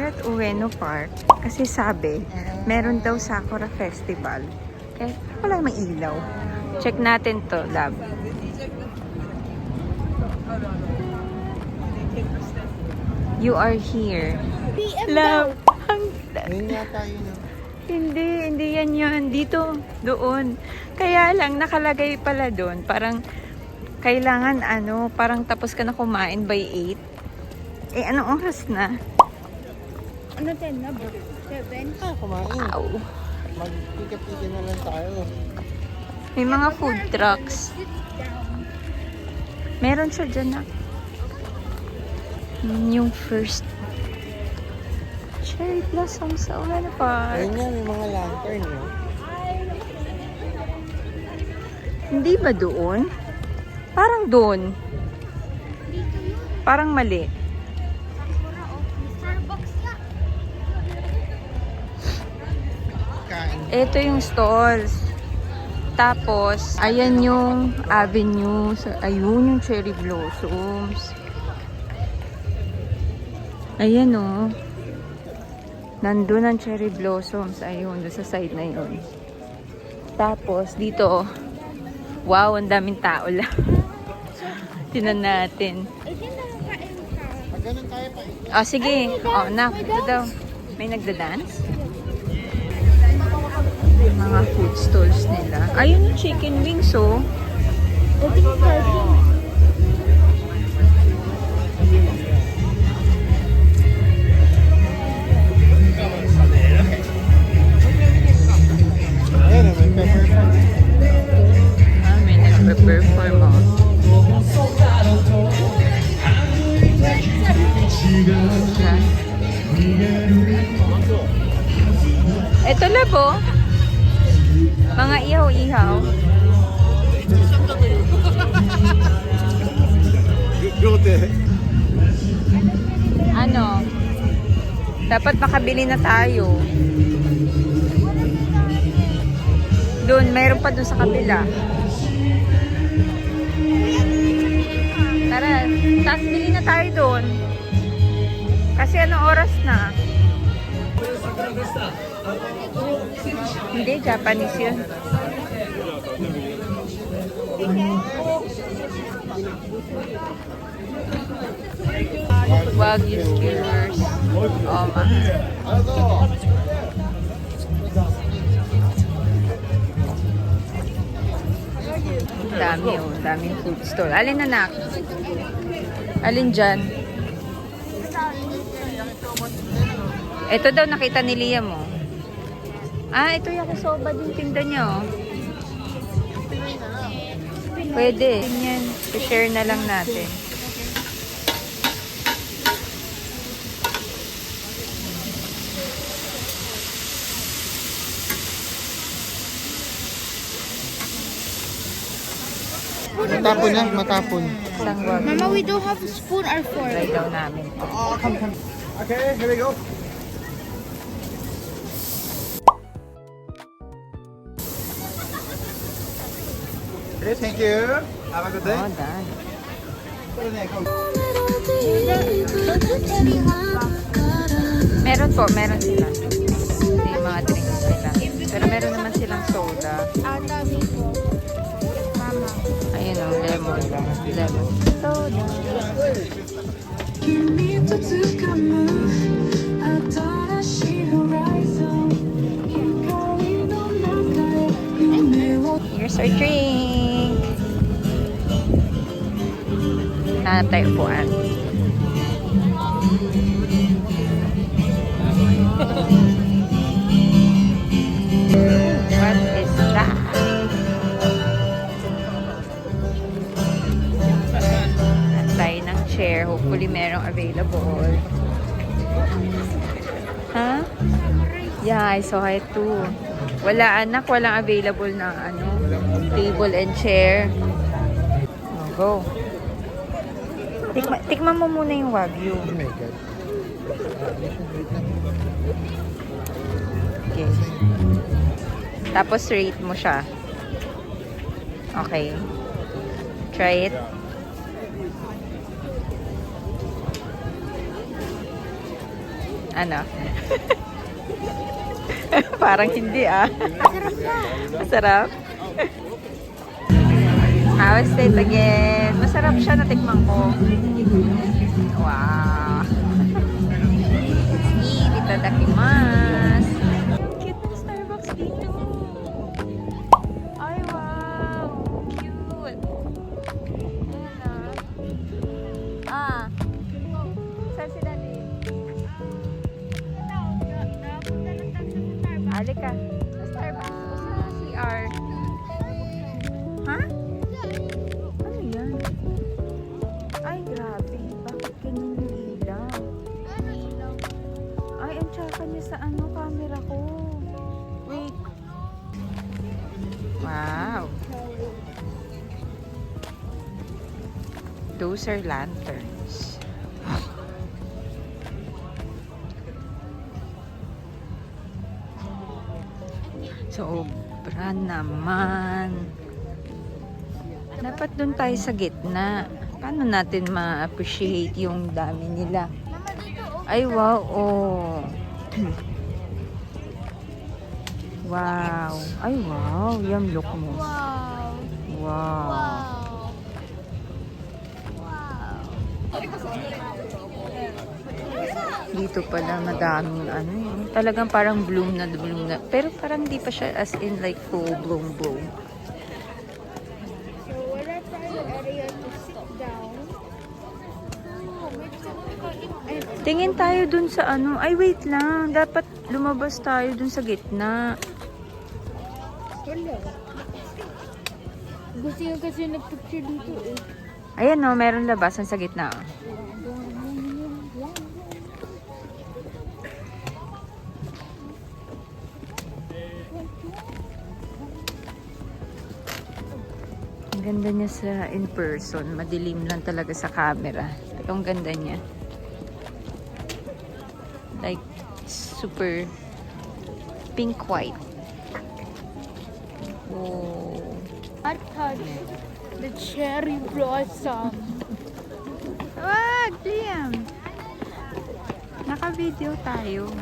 We're at Ueno Park kasi sabi, meron daw Sakura Festival. Kaya wala mang ilaw. Check natin to, love. You are here. Love. Ayun yata yun. Hindi yan yun. Dito, doon. Kaya lang, nakalagay pala doon. Parang, kailangan parang tapos ka na kumain by 8. Eh, anong oras na? Ano 10 na ba? 7? Kumain. Ow. Magpika-pika na lang tayo. May mga food trucks. Meron siya dyan na. Yung first cherry blossom sa Ueno Park. Ayun nga, may mga lantern yun. Hindi ba doon? Parang doon. Parang mali. Sakura o Starbucks na. Kain. Ito yung stalls. Tapos, ayan yung avenue. Ayun yung cherry blossoms. Ayan o. Nandun ang cherry blossoms. Ayun, doon sa side na yun. Tapos, dito, wow, ang daming tao lang. Tinan natin. Eh, di na kain ka. Pag ganun tayo pa. Oh, sige. Oh, na, ito daw. May nagda-dance? Mga food stalls nila. Ayun yung chicken wings, oh. Eh, di ka sardine. Ayun, may pepper pa. Ah, may nagpe-perform, oh. Ito na po. Mga ihaw-ihaw. Ano? Dapat makabili na tayo. Doon, mayroon pa doon sa kabila. Tara, tapos bili na tayo doon. Kasi anong oras na? Hindi, Japanese yun. Wagyu skewers. Oh, mahal. Dami, oh. Daming food stall. Alin na, nak? Alin dyan? Ito daw nakita ni Liam, oh. Ah, ito yakisoba din tinda niya, oh. Pwede. Yan. I-share na lang natin. Matapon na, matapon. Isang wag. Mama, we don't have a spoon or fork. Try daw namin. Oh, come. Okay, here we go. Okay, thank you. Have a good day. Oh, done. Meron po, meron sila. Ito yung mga drinks nila. Pero meron naman silang soda. Ah, dami po. Mama. Ayun o, lemon. Lemon. Soda. Here's our drink. Hanap tayo upuan. What is that? Hanap tayo ng chair. Hopefully merong available. Ha? Yeah, I saw it too. Wala anak, walang available na table and chair. Go. Tikman mo muna yung wagyu. Oh my God. Okay. Tapos rate mo siya. Okay. Try it. Ano? Parang hindi ah. Masarap. How is it again? Masarap siya, natikman ko. Wow. Let's eat. Itadakimasu. Cute ng Starbucks dito. Ay, wow. Cute. Ayan ah. Saan si Daddy? Halika. Sa Starbucks o sa CR? Ha? Ano yan? Ay, grabe. Bakit ganyan yung ilaw? Ay, ang tsaka niya sa camera ko. Wait. Wow. Those are lanterns. Sobra naman. Dapat dun tayo sa gitna. Paano natin ma-appreciate yung dami nila? Ay, wow. Oh. Wow. Ay, wow. Yan, look mo. Wow. Wow. Dito pala madaming ano yun. Talagang parang bloom na. Pero parang di pa siya as in like full bloom. So wala tayo area to sit down. Tingin tayo dun sa ano. Ay, wait lang. Dapat lumabas tayo dun sa gitna. Hello. Gusto yung kasi nag-picture dito eh. Ayan no, meron labasan sa gitna. Oh. Ang ganda niya sa in person. Madilim lang talaga sa camera. Pero ang ganda niya. Like, super pink white. Oh. I touch the cherry blossom. Wag, Liam. Naka-video tayo.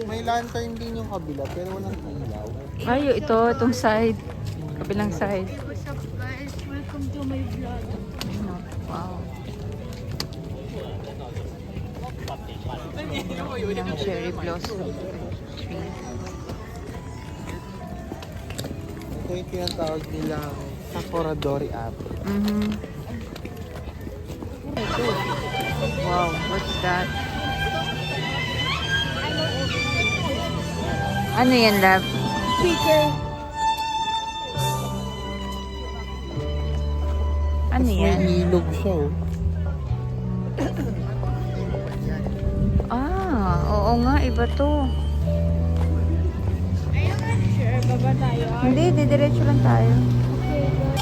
May lantern din yung kabila, pero walang ilaw. Ay, itong side. Kabilang side. What's up guys? Welcome to my vlog. Ano? Wow. Yung cherry blossom tree. Ito yung tinatawag nilang Sakuradori apple. Wow, what's that? Ano yan, love? Speaker. Ano yan? May ilog siya oh. Oo nga, iba to. I'm not sure. Baba tayo. Hindi, didiretso lang tayo. Okay, good.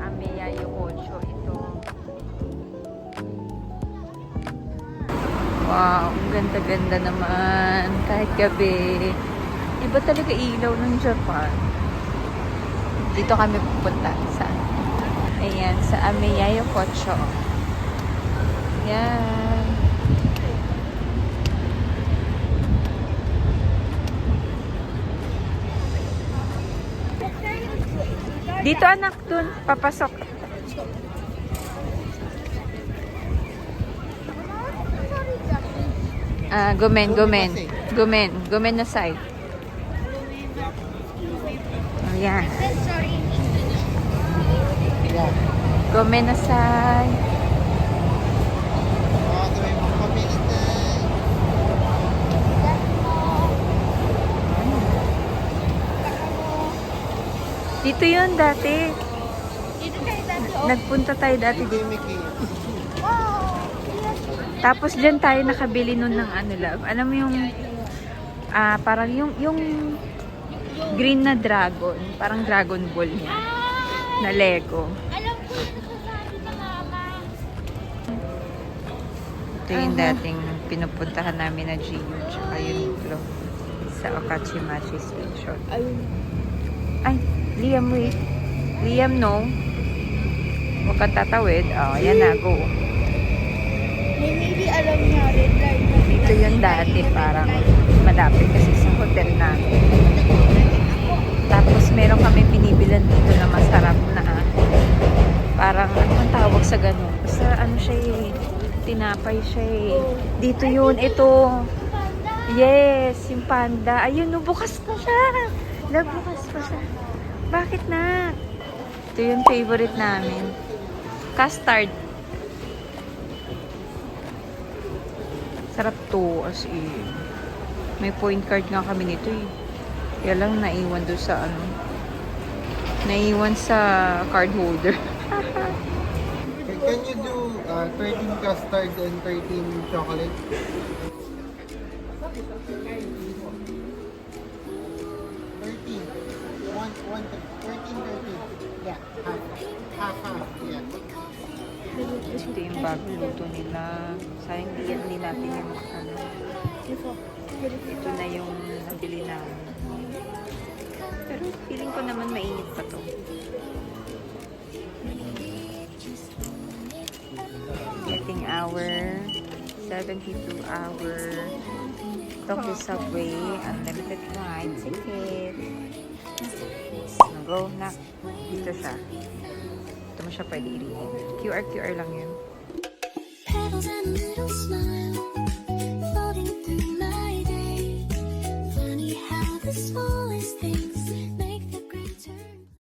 Ameya Yokocho ito. Wow, ang ganda-ganda naman. Kahit gabi. Iba talaga ilaw ng Japan. Dito kami pupunta sa ayan, sa Ameya Yokocho. Yan. Dito anak, dun. Papasok. Gumen na side. Oh, yan. Sorry. Yeah. Gumen na side. Gawin mo pamilitan. Dito yun dati. Dito tayo dati. Oh. Nagpunta tayo dati Ito dito. yung Mickey. Wow. Tapos dyan tayo nakabili nun ng ano love. Alam mo yung Parang yung green na dragon. Parang Dragon Ball niya. Na Lego. Alam ko yung nasasabi na mama. Ito yung dating pinupuntahan namin na GU tsaka Uniqlo sa Okachimachi Station. Ayun. Ay, Liam, wait. Liam, no. Huwag kang tatawid. Yan na, go. Hindi alam niya red light. Dito yung dati, parang malapit kasi sa hotel namin. Tapos meron kami binibilan dito na masarap na. Parang, ano ang tawag sa ganun? Basta ano siya eh. Tinapay siya eh. Dito yun, ito. Yes, yung panda. Ayun, no, bukas pa siya. Bukas pa siya. Bakit na? Ito yung favorite namin. Custard. Sarap to, as in. May point card nga kami nito eh. Kaya lang naiwan doon sa ano. Naiwan sa card holder. Can you do 13 custard and 13 chocolate? 13. Yeah, half. Yeah. Ito yung bagong luto nila. Sayang hindi natin yung ano. Ito na yung nabili namin. Pero feeling ko naman mainit pa to. Getting our 72-hour Tokyo Subway unlimited ride ticket. Go, nak. Dito siya. Ito mo siya pwede i-read. QR lang yun. Petals and a little smile.